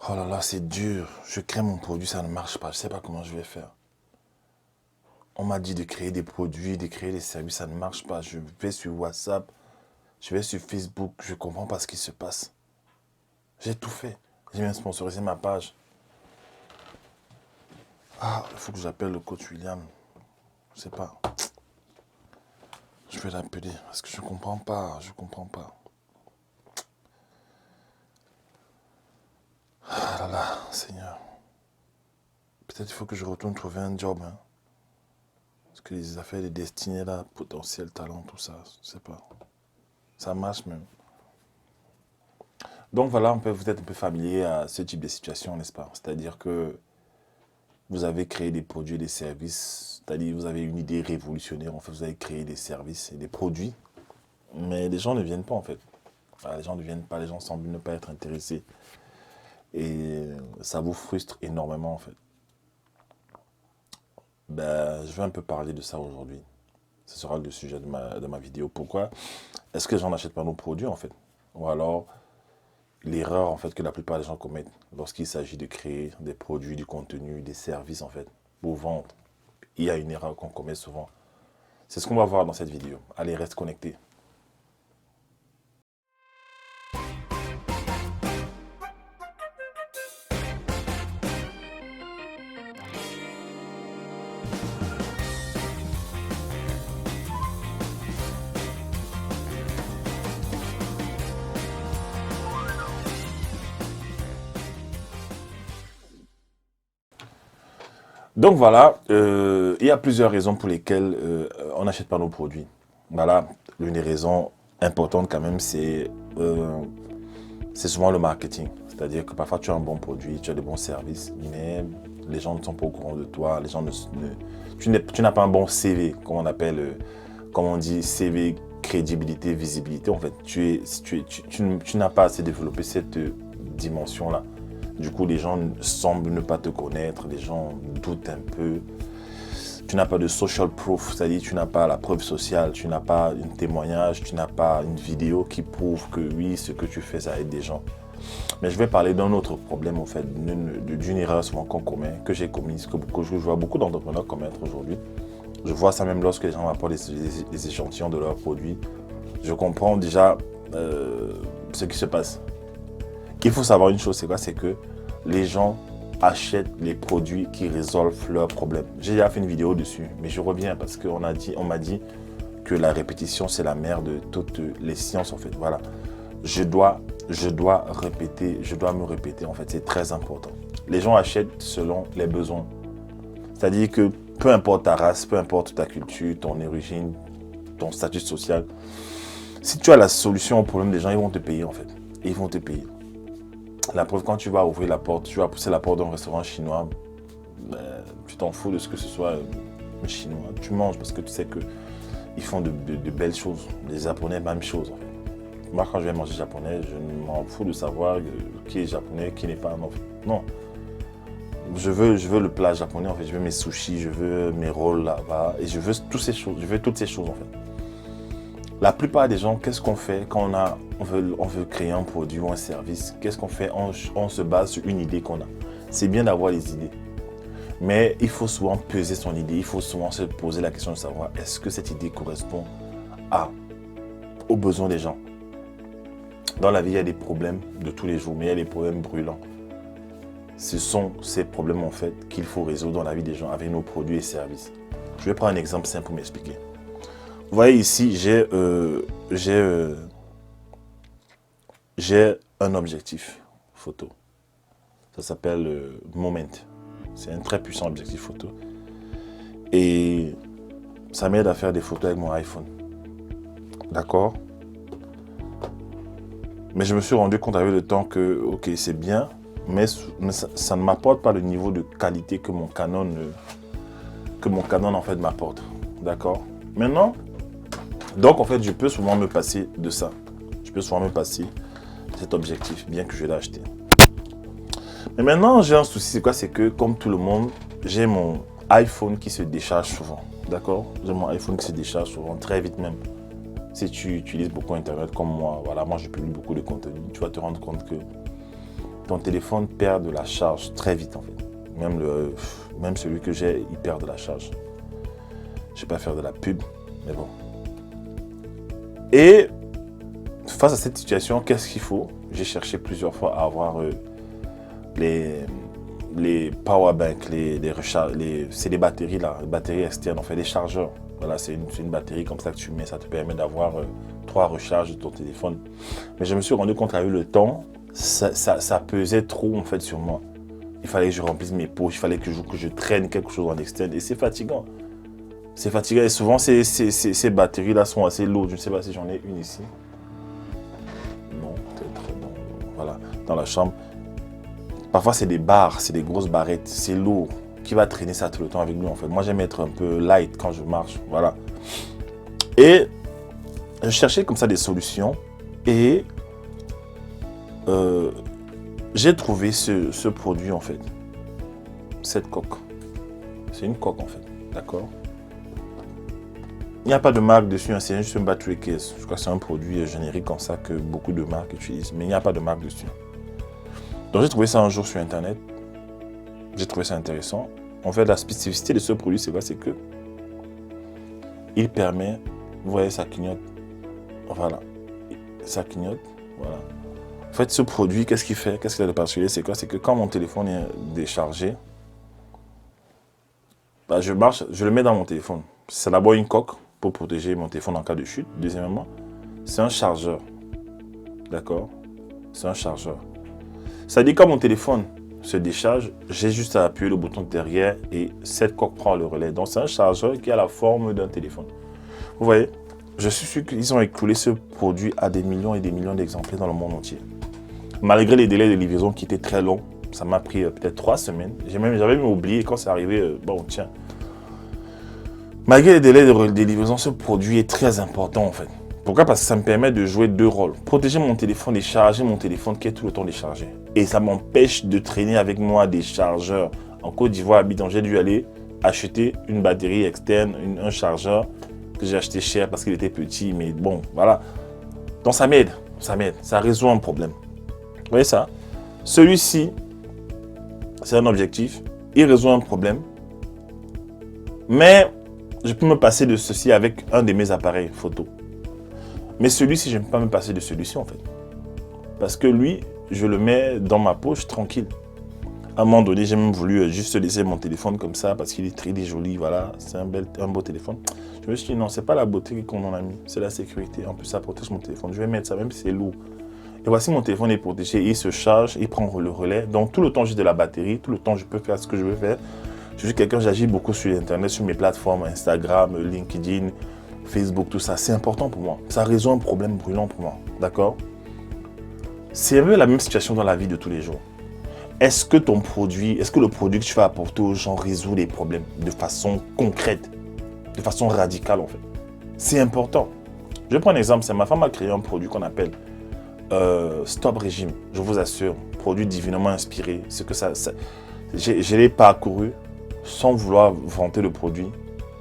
Oh là là, c'est dur. Je crée mon produit, ça ne marche pas. Je ne sais pas comment je vais faire. On m'a dit de créer des produits, de créer des services, ça ne marche pas. Je vais sur WhatsApp, je vais sur Facebook, je ne comprends pas ce qui se passe. J'ai tout fait. J'ai même sponsorisé ma page. Ah, il faut que j'appelle le coach William. Je ne sais pas. Je vais l'appeler parce que je ne comprends pas. Je ne comprends pas. Ah là là, Seigneur. Peut-être il faut que je retourne trouver un job. Hein. Parce que les affaires de destinée là, potentiel, talent, tout ça, je ne sais pas. Ça marche même. Donc voilà, vous êtes un peu familier à ce type de situation, n'est-ce pas? C'est-à-dire que vous avez créé des produits et des services, c'est-à-dire vous avez une idée révolutionnaire, en fait, vous avez créé des services et des produits, mais les gens ne viennent pas en fait. Voilà, les gens ne viennent pas, les gens semblent ne pas être intéressés. Et ça vous frustre énormément en fait. Ben, je vais un peu parler de ça aujourd'hui. Ce sera le sujet de ma vidéo. Pourquoi est-ce que les gens n'achètent pas nos produits en fait? Ou alors, l'erreur en fait que la plupart des gens commettent lorsqu'il s'agit de créer des produits, du contenu, des services en fait, pour vendre. Il y a une erreur qu'on commet souvent. C'est ce qu'on va voir dans cette vidéo. Allez, reste connecté. Donc voilà, il y a plusieurs raisons pour lesquelles on n'achète pas nos produits. Voilà, l'une des raisons importantes quand même, c'est souvent le marketing. C'est-à-dire que parfois tu as un bon produit, tu as de bons services, mais les gens ne sont pas au courant de toi, les gens tu n'as pas un bon CV, comme on appelle, comme on dit, CV, crédibilité, visibilité. En fait, tu n'as pas assez développé cette dimension-là. Du coup, les gens semblent ne pas te connaître, les gens doutent un peu. Tu n'as pas de social proof, c'est-à-dire tu n'as pas la preuve sociale, tu n'as pas un témoignage, tu n'as pas une vidéo qui prouve que oui, ce que tu fais, ça aide des gens. Mais je vais parler d'un autre problème, en fait, d'une erreur souvent qu'on commet, que j'ai commise, que je vois beaucoup d'entrepreneurs commettre aujourd'hui. Je vois ça même lorsque les gens m'apportent des échantillons de leurs produits. Je comprends déjà ce qui se passe. Il faut savoir une chose, c'est quoi? C'est que les gens achètent les produits qui résolvent leurs problèmes. J'ai déjà fait une vidéo dessus, mais je reviens parce qu'on m'a dit que la répétition, c'est la mère de toutes les sciences, en fait. Voilà. Je dois répéter, je dois me répéter, en fait. C'est très important. Les gens achètent selon les besoins. C'est-à-dire que peu importe ta race, peu importe ta culture, ton origine, ton statut social, si tu as la solution au problème des gens, ils vont te payer, en fait. Ils vont te payer. La preuve, quand tu vas ouvrir la porte, tu vas pousser la porte d'un restaurant chinois, ben, tu t'en fous de ce que ce soit chinois. Tu manges parce que tu sais qu'ils font de belles choses. Les Japonais, même chose en fait. Moi, quand je vais manger japonais, je m'en fous de savoir qui est japonais, qui n'est pas. Non. Je veux le plat japonais en fait. Je veux mes sushis, je veux mes rolls là-bas. Et je veux toutes ces choses. Je veux toutes ces choses en fait. La plupart des gens, qu'est-ce qu'on fait quand on veut créer un produit ou un service? Qu'est-ce qu'on fait? On se base sur une idée qu'on a. C'est bien d'avoir les idées. Mais il faut souvent peser son idée. Il faut souvent se poser la question de savoir est-ce que cette idée correspond aux besoins des gens? Dans la vie, il y a des problèmes de tous les jours, mais il y a des problèmes brûlants. Ce sont ces problèmes en fait qu'il faut résoudre dans la vie des gens avec nos produits et services. Je vais prendre un exemple simple pour m'expliquer. Vous voyez ici, j'ai un objectif photo. Ça s'appelle Moment. C'est un très puissant objectif photo. Et ça m'aide à faire des photos avec mon iPhone. D'accord? Mais je me suis rendu compte avec le temps que, ok, c'est bien, mais ça ne m'apporte pas le niveau de qualité que mon Canon en fait m'apporte. D'accord? Maintenant, donc en fait, je peux souvent me passer de ça. Je peux souvent me passer de cet objectif, bien que je l'ai acheté. Mais maintenant, j'ai un souci, c'est quoi? C'est que comme tout le monde, j'ai mon iPhone qui se décharge souvent. D'accord? J'ai mon iPhone qui se décharge souvent, très vite même. Si tu utilises beaucoup Internet comme moi, voilà, moi je publie beaucoup de contenu, tu vas te rendre compte que ton téléphone perd de la charge très vite en fait. Même celui que j'ai, il perd de la charge. Je ne vais pas faire de la pub, mais bon. Et face à cette situation, qu'est-ce qu'il faut? J'ai cherché plusieurs fois à avoir les power banks, c'est des batteries là, les batteries externes, en fait, des chargeurs. Voilà, c'est une batterie comme ça que tu mets, ça te permet d'avoir 3 recharges de ton téléphone. Mais je me suis rendu compte qu'avec le temps, ça pesait trop en fait sur moi. Il fallait que je remplisse mes poches, il fallait que je traîne quelque chose en externe et c'est fatigant. C'est fatigant et souvent ces batteries-là sont assez lourdes. Je ne sais pas si j'en ai une ici. Non, peut-être non. Voilà, dans la chambre. Parfois c'est des barres, c'est des grosses barrettes, c'est lourd. Qui va traîner ça tout le temps avec nous en fait. Moi j'aime être un peu light quand je marche, voilà. Et je cherchais comme ça des solutions et j'ai trouvé ce produit en fait. Cette coque. C'est une coque en fait, d'accord? Il n'y a pas de marque dessus, hein, c'est juste un battery case. Je crois que c'est un produit générique comme ça que beaucoup de marques utilisent, mais il n'y a pas de marque dessus. Donc j'ai trouvé ça un jour sur internet. J'ai trouvé ça intéressant. En fait, la spécificité de ce produit, c'est quoi? C'est que il permet, vous voyez, ça clignote. Voilà. Ça clignote. Voilà. En fait, ce produit, qu'est-ce qu'il fait? Qu'est-ce qu'il a de particulier? C'est quoi? C'est que quand mon téléphone est déchargé, bah, je marche, je le mets dans mon téléphone. C'est d'abord une coque pour protéger mon téléphone en cas de chute. Deuxièmement, c'est un chargeur. D'accord? C'est un chargeur. Ça dit quand mon téléphone se décharge, j'ai juste à appuyer le bouton derrière et cette coque prend le relais. Donc c'est un chargeur qui a la forme d'un téléphone. Vous voyez, je suis sûr qu'ils ont écoulé ce produit à des millions et des millions d'exemplaires dans le monde entier. Malgré les délais de livraison qui étaient très longs, ça m'a pris peut-être 3 semaines. J'avais même oublié quand c'est arrivé, bon tiens. Malgré les délais de livraison, ce produit est très important en fait. Pourquoi? Parce que ça me permet de jouer 2 rôles. Protéger mon téléphone et charger mon téléphone qui est tout le temps déchargé. Et ça m'empêche de traîner avec moi des chargeurs. En Côte d'Ivoire, habitant, j'ai dû aller acheter une batterie externe, un chargeur que j'ai acheté cher parce qu'il était petit. Mais bon, voilà. Donc ça m'aide, ça résout un problème. Vous voyez ça? Celui-ci, c'est un objectif. Il résout un problème. Mais je peux me passer de ceci avec un de mes appareils photo. Mais celui-ci, je ne peux pas me passer de celui-ci en fait. Parce que lui, je le mets dans ma poche tranquille. À un moment donné, j'ai même voulu juste laisser mon téléphone comme ça parce qu'il est très joli, voilà. C'est un beau téléphone. Je me suis dit non, c'est pas la beauté qu'on en a mis, c'est la sécurité. En plus, ça protège mon téléphone. Je vais mettre ça même si c'est lourd. Et voici mon téléphone est protégé, il se charge, il prend le relais. Donc tout le temps, j'ai de la batterie, tout le temps, je peux faire ce que je veux faire. Je suis quelqu'un, j'agis beaucoup sur Internet, sur mes plateformes, Instagram, LinkedIn, Facebook, tout ça, c'est important pour moi. Ça résout un problème brûlant pour moi, d'accord? C'est un peu la même situation dans la vie de tous les jours. Est-ce que le produit que tu vas apporter aux gens résout les problèmes de façon concrète, de façon radicale en fait? C'est important. Je prends un exemple, c'est ma femme a créé un produit qu'on appelle Stop Régime. Je vous assure, produit divinement inspiré. Je l'ai parcouru sans vouloir vanter le produit.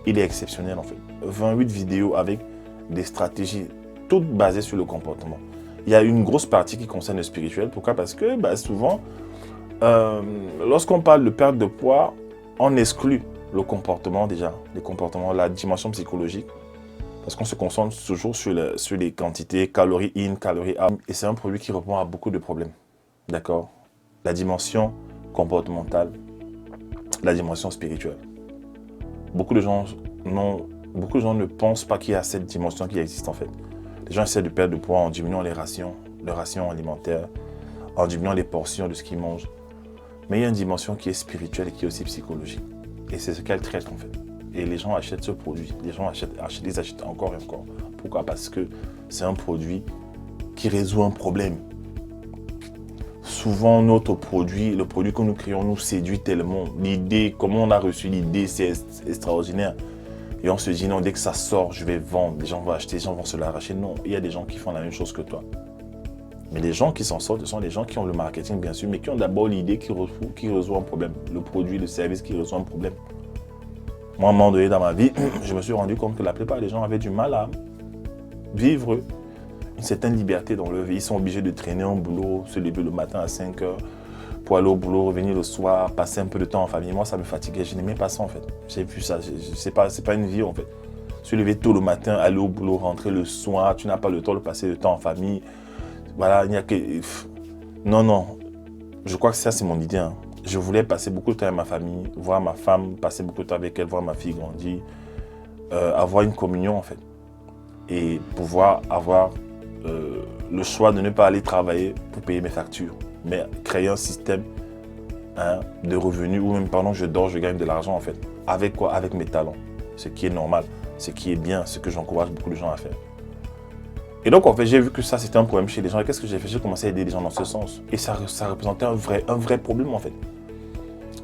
Il est exceptionnel en fait. 28 vidéos avec des stratégies toutes basées sur le comportement. Il y a une grosse partie qui concerne le spirituel. Pourquoi? Parce que souvent, lorsqu'on parle de perte de poids, on exclut le comportement déjà, les comportements, la dimension psychologique. Parce qu'on se concentre toujours sur les quantités, calories in, calories out. Et c'est un produit qui répond à beaucoup de problèmes. D'accord? La dimension comportementale, la dimension spirituelle. Beaucoup de gens ne pensent pas qu'il y a cette dimension qui existe en fait. Les gens essaient de perdre de poids en diminuant les rations alimentaires, en diminuant les portions de ce qu'ils mangent. Mais il y a une dimension qui est spirituelle et qui est aussi psychologique. Et c'est ce qu'elle traite en fait. Et les gens achètent ce produit. Les gens achètent encore et encore. Pourquoi? Parce que c'est un produit qui résout un problème. Souvent, notre produit, le produit que nous créons, nous séduit tellement. L'idée, comment on a reçu l'idée, c'est extraordinaire. Et on se dit, non, dès que ça sort, je vais vendre. Les gens vont acheter, les gens vont se l'arracher. Non, il y a des gens qui font la même chose que toi. Mais les gens qui s'en sortent, ce sont les gens qui ont le marketing, bien sûr, mais qui ont d'abord l'idée qui résout un problème. Le produit, le service qui résout un problème. Moi, à un moment donné dans ma vie, je me suis rendu compte que la plupart des gens avaient du mal à vivre une certaine liberté dans leur vie. Ils sont obligés de traîner au boulot, se lever le matin à 5 heures pour aller au boulot, revenir le soir, passer un peu de temps en famille. Moi, ça me fatiguait. Je n'aimais pas ça, en fait. J'ai vu ça. C'est pas une vie, en fait. Se lever tôt le matin, aller au boulot, rentrer le soir. Tu n'as pas le temps de passer le temps en famille. Voilà, il n'y a que... Non, non. Je crois que ça, c'est mon idée. Hein. Je voulais passer beaucoup de temps avec ma famille, voir ma femme, passer beaucoup de temps avec elle, voir ma fille grandir, avoir une communion, en fait. Et pouvoir avoir le choix de ne pas aller travailler pour payer mes factures, mais créer un système de revenus où même pendant que je dors, je gagne de l'argent, en fait. Avec quoi? Avec mes talents. Ce qui est normal, ce qui est bien, ce que j'encourage beaucoup de gens à faire. Et donc, en fait, j'ai vu que ça, c'était un problème chez les gens. Et qu'est-ce que j'ai fait? J'ai commencé à aider les gens dans ce sens. Et ça représentait un vrai problème, en fait.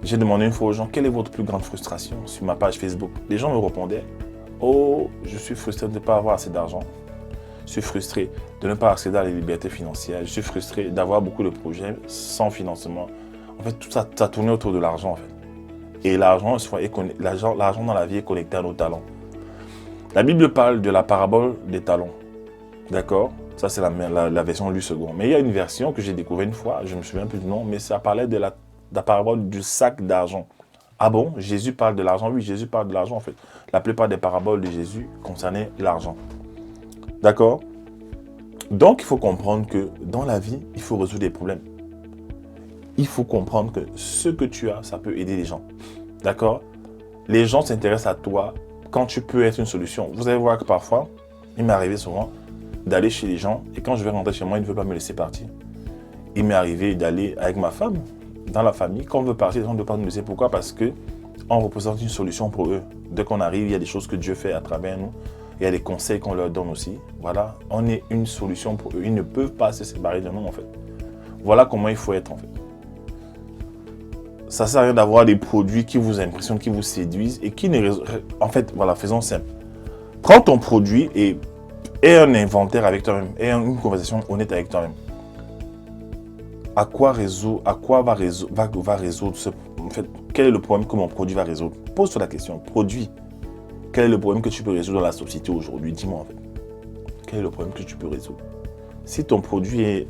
J'ai demandé une fois aux gens, quelle est votre plus grande frustration sur ma page Facebook? Les gens me répondaient, oh, je suis frustré de ne pas avoir assez d'argent. Je suis frustré de ne pas accéder à la liberté financière. Je suis frustré d'avoir beaucoup de projets sans financement. En fait, tout ça tournait autour de l'argent, en fait. Et l'argent dans la vie est connecté à nos talents. La Bible parle de la parabole des talents. D'accord? Ça, c'est la version Louis II. Mais il y a une version que j'ai découvert une fois, je ne me souviens plus du nom, mais ça parlait de la parabole du sac d'argent. Ah bon? Jésus parle de l'argent? Oui, Jésus parle de l'argent, en fait. La plupart des paraboles de Jésus concernaient l'argent. D'accord? Donc, il faut comprendre que dans la vie, il faut résoudre des problèmes. Il faut comprendre que ce que tu as, ça peut aider les gens. D'accord? Les gens s'intéressent à toi quand tu peux être une solution. Vous allez voir que parfois, il m'est arrivé souvent d'aller chez les gens et quand je vais rentrer chez moi, ils ne veulent pas me laisser partir. Il m'est arrivé d'aller avec ma femme dans la famille. Quand on veut partir, les gens ne veulent pas nous laisser. Pourquoi? Parce qu'on représente une solution pour eux. Dès qu'on arrive, il y a des choses que Dieu fait à travers nous. Il y a des conseils qu'on leur donne aussi. Voilà, on est une solution pour eux. Ils ne peuvent pas se séparer de nous, en fait. Voilà comment il faut être, en fait. Ça ne sert à rien d'avoir des produits qui vous impressionnent, qui vous séduisent et qui ne... En fait, voilà, faisons simple. Prends ton produit et aie un inventaire avec toi-même. Aie une conversation honnête avec toi-même. À quoi va résoudre ce... En fait, quel est le problème que mon produit va résoudre? Pose-toi la question. Produit. Quel est le problème que tu peux résoudre dans la société aujourd'hui? Dis-moi, en fait. Quel est le problème que tu peux résoudre? Si ton produit est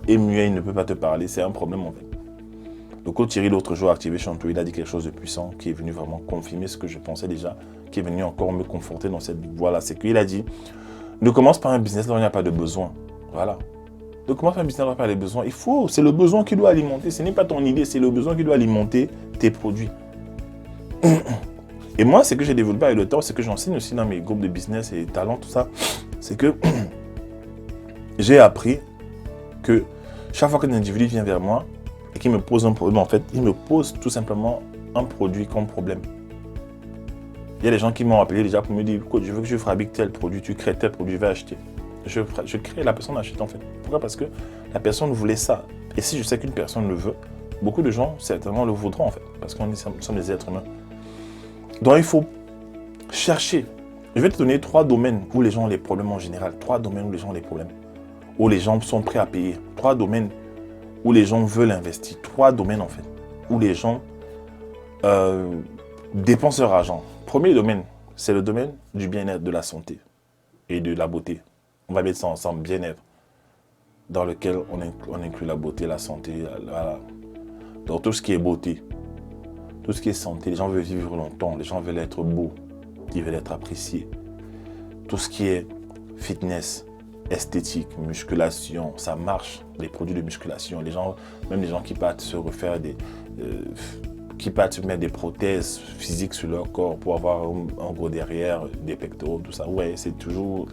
muet, il ne peut pas te parler, c'est un problème, en fait. Le coach Thierry, l'autre jour, Activation Tour, il a dit quelque chose de puissant qui est venu vraiment confirmer ce que je pensais déjà, qui est venu encore me conforter dans cette voie-là. C'est qu'il a dit, ne commence pas un business là où il n'y a pas de besoin. Voilà. Ne commence pas un business là où il n'y a pas de besoin. C'est le besoin qui doit alimenter. Ce n'est pas ton idée, c'est le besoin qui doit alimenter tes produits. Et moi, ce que j'ai développé avec le temps, c'est que j'enseigne aussi dans mes groupes de business et talents, tout ça, c'est que j'ai appris que chaque fois qu'un individu vient vers moi et qu'il me pose un problème, en fait, il me pose tout simplement un produit comme problème. Il y a des gens qui m'ont appelé déjà pour me dire, écoute, je veux que je fabrique tel produit, tu crées tel produit, je vais acheter. Je crée, la personne achète, en fait. Pourquoi? Parce que la personne voulait ça. Et si je sais qu'une personne le veut, beaucoup de gens certainement le voudront, en fait, parce que nous sommes des êtres humains. Donc, il faut chercher. Je vais te donner 3 domaines où les gens ont les problèmes en général. 3 domaines où les gens ont les problèmes. Où les gens sont prêts à payer. 3 domaines où les gens veulent investir. 3 domaines, en fait. Où les gens dépensent leur argent. Premier domaine, c'est le domaine du bien-être, de la santé et de la beauté. On va mettre ça ensemble, bien-être, dans lequel on inclut la beauté, la santé. Donc, tout ce qui est beauté. Tout ce qui est santé, les gens veulent vivre longtemps, les gens veulent être beaux, ils veulent être appréciés. Tout ce qui est fitness, esthétique, musculation, ça marche, les produits de musculation. Les gens, même les gens qui partent se refaire qui partent se mettre des prothèses physiques sur leur corps pour avoir un gros derrière, des pectoraux, tout ça. Ouais, c'est toujours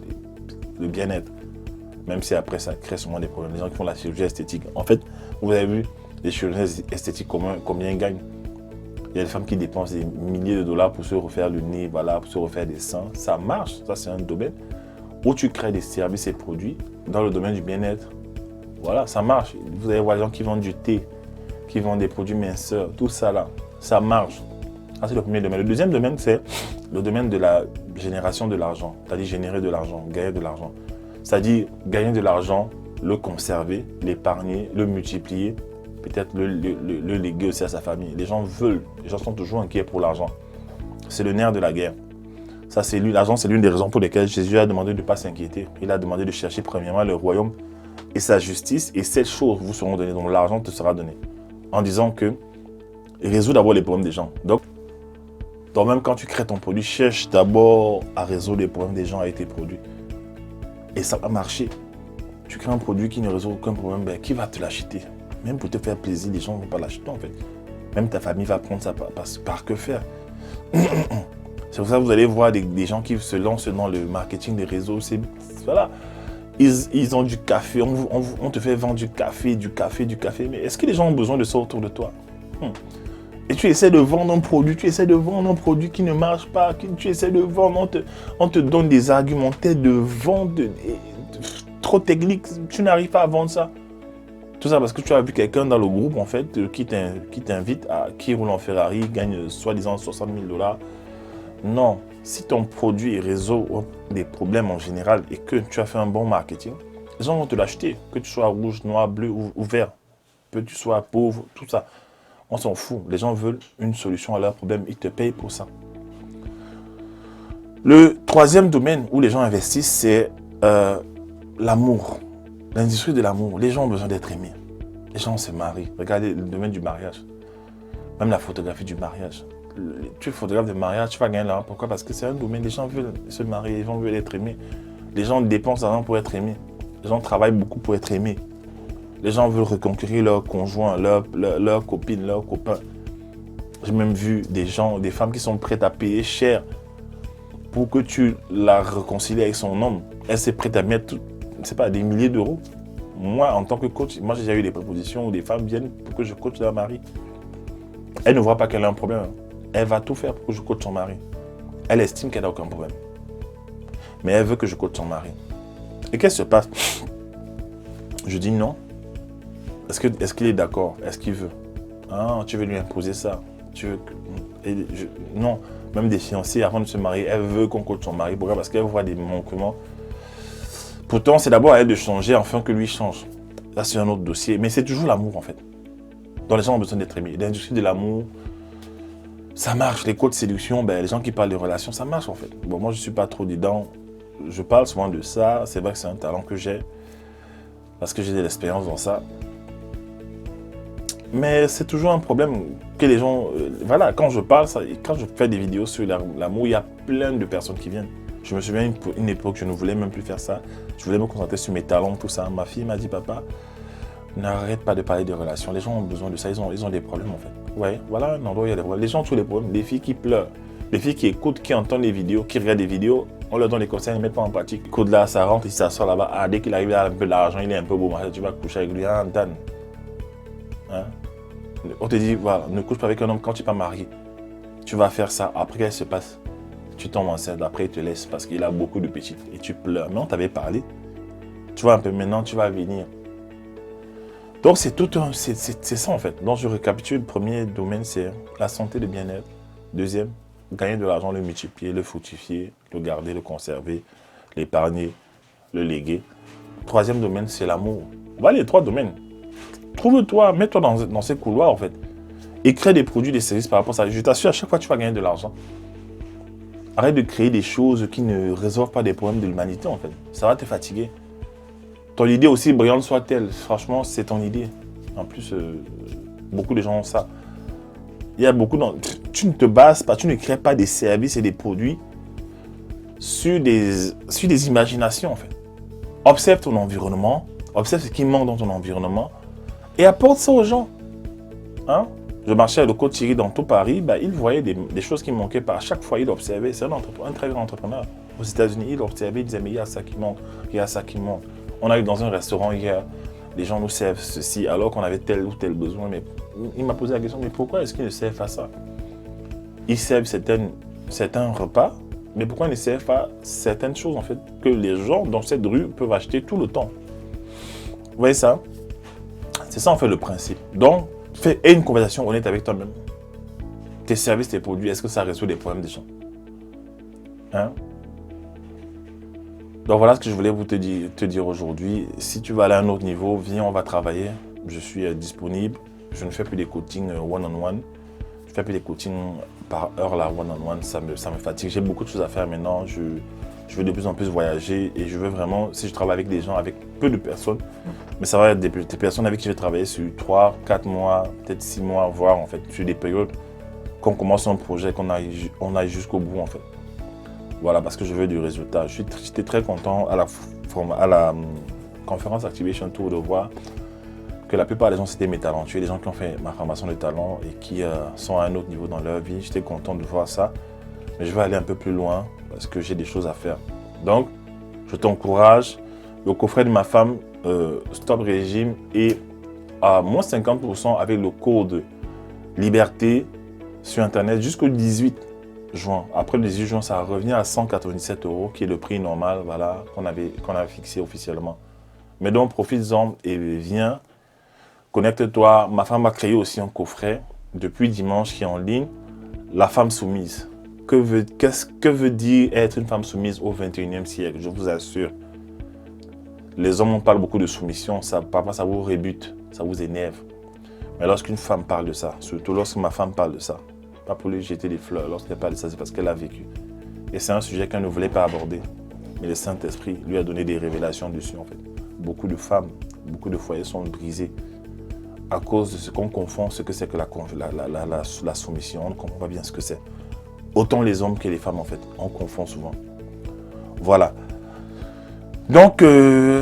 le bien-être. Même si après ça crée souvent des problèmes. Les gens qui font la chirurgie esthétique. En fait, vous avez vu les chirurgiens esthétiques combien ils gagnent. Il y a des femmes qui dépensent des milliers de dollars pour se refaire le nez, voilà, pour se refaire des seins. Ça marche, ça c'est un domaine où tu crées des services et produits dans le domaine du bien-être. Voilà, ça marche. Vous allez voir les gens qui vendent du thé, qui vendent des produits minceurs, tout ça là, ça marche. Ça c'est le premier domaine. Le deuxième domaine, c'est le domaine de la génération de l'argent, c'est-à-dire générer de l'argent, gagner de l'argent. C'est-à-dire gagner de l'argent, le conserver, l'épargner, le multiplier, peut-être le léguer aussi à sa famille. Les gens sont toujours inquiets pour l'argent. C'est le nerf de la guerre. Ça, c'est lui. L'argent, c'est l'une des raisons pour lesquelles Jésus a demandé de ne pas s'inquiéter. Il a demandé de chercher premièrement le royaume et sa justice, et ces choses vous seront données. Donc l'argent te sera donné. En disant que résoudre d'abord les problèmes des gens. Donc, toi-même, quand tu crées ton produit, cherche d'abord à résoudre les problèmes des gens avec tes produits. Et ça va marcher. Tu crées un produit qui ne résout aucun problème, ben, qui va te l'acheter? Même pour te faire plaisir, les gens ne vont pas l'acheter en fait. Même ta famille va prendre ça par que faire. C'est pour ça que vous allez voir des gens qui se lancent dans le marketing des réseaux. Voilà. Ils ont du café, on te fait vendre du café. Mais est-ce que les gens ont besoin de ça autour de toi? Et tu essaies de vendre un produit, qui ne marche pas, tu essaies de vendre, on te donne des argumentaires de vente trop techniques, tu n'arrives pas à vendre ça. Tout ça parce que tu as vu quelqu'un dans le groupe en fait qui t'invite qui roule en Ferrari, gagne soi-disant 60 000 $. Non, si ton produit résout des problèmes en général et que tu as fait un bon marketing, les gens vont te l'acheter, que tu sois rouge, noir, bleu ou vert, que tu sois pauvre, tout ça. On s'en fout. Les gens veulent une solution à leurs problèmes. Ils te payent pour ça. Le troisième domaine où les gens investissent, c'est l'amour. L'industrie de l'amour. Les gens ont besoin d'être aimés. Les gens se marient. Regardez le domaine du mariage. Même la photographie du mariage. Tu es photographe de mariage, tu vas gagner l'argent. Pourquoi? Parce que c'est un domaine. Les gens veulent se marier. Les gens veulent être aimés. Les gens dépensent l'argent pour être aimés. Les gens travaillent beaucoup pour être aimés. Les gens veulent reconquérir leur conjoint, leur copine, leurs copains. J'ai même vu des femmes qui sont prêtes à payer cher pour que tu la réconcilies avec son homme. Elle s'est prête à mettre, des milliers d'euros. Moi, en tant que coach, j'ai déjà eu des propositions où des femmes viennent pour que je coach leur mari. Elle ne voit pas qu'elle a un problème. Elle va tout faire pour que je coach son mari. Elle estime qu'elle n'a aucun problème. Mais elle veut que je coach son mari. Et qu'est-ce qui se passe? Je dis non. Est-ce qu'il est d'accord? Est-ce qu'il veut? Ah, tu veux lui imposer ça? Non. Même des fiancés, avant de se marier, elle veut qu'on coach son mari. Pourquoi? Parce qu'elle voit des manquements. Pourtant, c'est d'abord à elle de changer afin que lui change. Là, c'est un autre dossier. Mais c'est toujours l'amour, en fait. Donc, les gens ont besoin d'être aimés. L'industrie de l'amour, ça marche. Les coachs de séduction, les gens qui parlent de relations, ça marche, en fait. Bon, moi, je ne suis pas trop dedans. Je parle souvent de ça. C'est vrai que c'est un talent que j'ai. Parce que j'ai de l'expérience dans ça. Mais c'est toujours un problème que les gens... voilà, quand je parle, quand je fais des vidéos sur l'amour, il y a plein de personnes qui viennent. Je me souviens une époque, je ne voulais même plus faire ça. Je voulais me concentrer sur mes talents, tout ça. Ma fille m'a dit, papa, n'arrête pas de parler de relations. Les gens ont besoin de ça, ils ont des problèmes en fait. Ouais, voilà un endroit où il y a des problèmes. Les gens ont tous les problèmes. Les filles qui pleurent, les filles qui écoutent, qui entendent les vidéos, qui regardent des vidéos, on leur donne des conseils, ils ne mettent pas en pratique. Écoute là, ça rentre, il s'assoit là-bas. Ah, dès qu'il arrive à un peu d'argent, il est un peu beau. Tu vas coucher avec lui, hein, Dan. Hein? On te dit, voilà, ne couche pas avec un homme quand tu n'es pas marié. Tu vas faire ça. Après, qu'est-ce qui se passe? Tu tombes enceinte. Après, il te laisse parce qu'il a beaucoup de petites. Et tu pleures. Mais on t'avait parlé. Tu vois un peu, maintenant, tu vas venir. Donc, c'est ça, en fait. Donc, je récapitule. Le premier domaine, c'est la santé, le bien-être. Deuxième, gagner de l'argent, le multiplier, le fructifier, le garder, le conserver, l'épargner, le léguer. Troisième domaine, c'est l'amour. Voilà les trois domaines. Trouve-toi, mets-toi dans ces couloirs en fait. Et crée des produits, des services par rapport à ça. Je t'assure, à chaque fois tu vas gagner de l'argent. Arrête de créer des choses qui ne résolvent pas des problèmes de l'humanité en fait. Ça va te fatiguer. Ton idée aussi brillante soit-elle, franchement c'est ton idée. En plus, beaucoup de gens ont ça. Il y a beaucoup tu ne te bases pas, tu ne crées pas des services et des produits sur des imaginations en fait. Observe ton environnement, observe ce qui manque dans ton environnement. Et apporte ça aux gens. Hein? Je marchais avec le coach Thierry dans tout Paris, il voyait des choses qui manquaient pas. À chaque fois, il observait. C'est un très grand entrepreneur. Aux États-Unis, il observait, il disait, mais il y a ça qui manque, il y a ça qui manque. On arrive dans un restaurant hier, les gens nous servent ceci, alors qu'on avait tel ou tel besoin. Mais il m'a posé la question, mais pourquoi est-ce qu'ils ne servent pas ça? Ils servent certains repas, mais pourquoi ils ne servent pas certaines choses, en fait, que les gens dans cette rue peuvent acheter tout le temps? Vous voyez ça? C'est ça en fait le principe. Donc, aie une conversation honnête avec toi-même. Tes services, tes produits, est-ce que ça résout les problèmes des gens? Hein? Donc voilà ce que je voulais te dire aujourd'hui. Si tu vas aller à un autre niveau, viens, on va travailler. Je suis disponible. Je ne fais plus des coachings one-on-one. Je fais plus des coachings par heure, là, one-on-one, ça me fatigue. J'ai beaucoup de choses à faire maintenant. Je veux de plus en plus voyager et je veux vraiment, si je travaille avec des gens, avec peu de personnes, mais ça va être des personnes avec qui je vais travailler sur 3, 4 mois, peut-être 6 mois, voire en fait, sur des périodes qu'on commence un projet, qu'on aille jusqu'au bout en fait. Voilà, parce que je veux du résultat. J'étais très content à la conférence Activation Tour de voir que la plupart des gens, c'était mes talentueux, des gens qui ont fait ma formation de talent et qui sont à un autre niveau dans leur vie. J'étais content de voir ça, mais je vais aller un peu plus loin parce que j'ai des choses à faire. Donc, je t'encourage. Le coffret de ma femme, Stop Régime, est à moins 50% avec le code Liberté sur Internet jusqu'au 18 juin. Après le 18 juin, ça revient à 197 €, qui est le prix normal, voilà, qu'on avait fixé officiellement. Mais donc, profites-en et viens. Connecte-toi. Ma femme a créé aussi un coffret depuis dimanche qui est en ligne. La femme soumise. Que veut dire être une femme soumise au 21e siècle? Je vous assure. Les hommes, on parle beaucoup de soumission. Parfois, ça vous rebute, ça vous énerve. Mais lorsqu'une femme parle de ça, surtout lorsque ma femme parle de ça, pas pour lui jeter des fleurs, lorsqu'elle parle de ça, c'est parce qu'elle a vécu. Et c'est un sujet qu'elle ne voulait pas aborder. Mais le Saint-Esprit lui a donné des révélations dessus, en fait. Beaucoup de femmes, beaucoup de foyers sont brisés à cause de ce qu'on confond, ce que c'est que la soumission. On ne comprend pas bien ce que c'est. Autant les hommes que les femmes, en fait. On confond souvent. Voilà. Donc,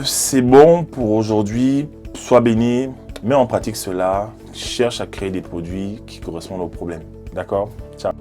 c'est bon pour aujourd'hui. Sois béni. Mets en pratique cela. Cherche à créer des produits qui correspondent aux problèmes. D'accord? Ciao.